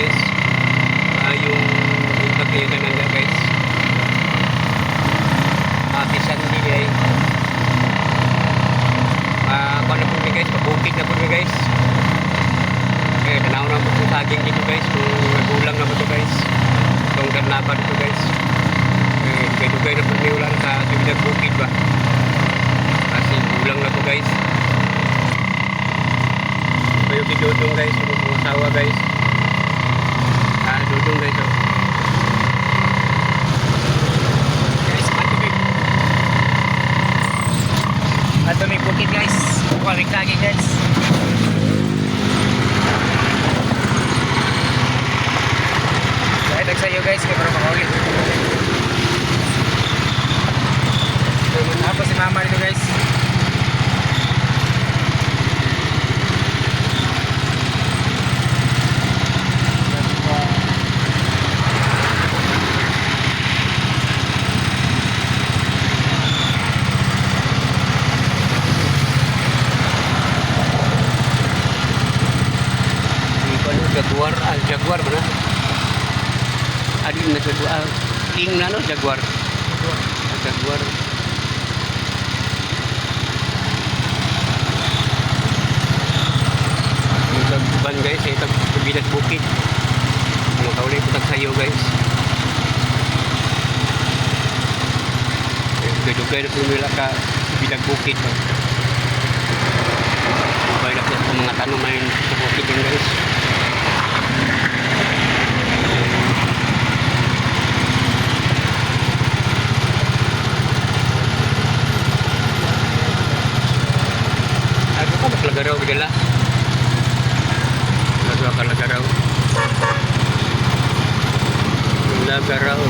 guys. Yung pagkita nanda guys. Bisan din ay kung na po guys, pabukid na po guys. Okay, tanaw na po saging dito guys. Kung nagulang na po ito guys. Itong karnaba dito guys. Dugay na po niulan sa Tibidad Bukid ba. Kasi gulang na po guys. Kayo kidudong guys, yung asawa guys. Dudong guys oh. Guys, Matumig Bukid guys. Kukwamig lagi guys. Dahil nagsayo guys, kaya para makaulit. Tapos si mama dito guys. Jaguar mana? Adi na Jaguar. King na no Jaguar. Jaguar. Ban guys, ito Tibidad Bukid. Mga kaulay po sayo guys. Dugay na po nila ka Tibidad Bukid. Dugay na po mga tanong main sa bukid yun guys. Ako ka maglagaraw bigala. Lagaraw. Lagaraw.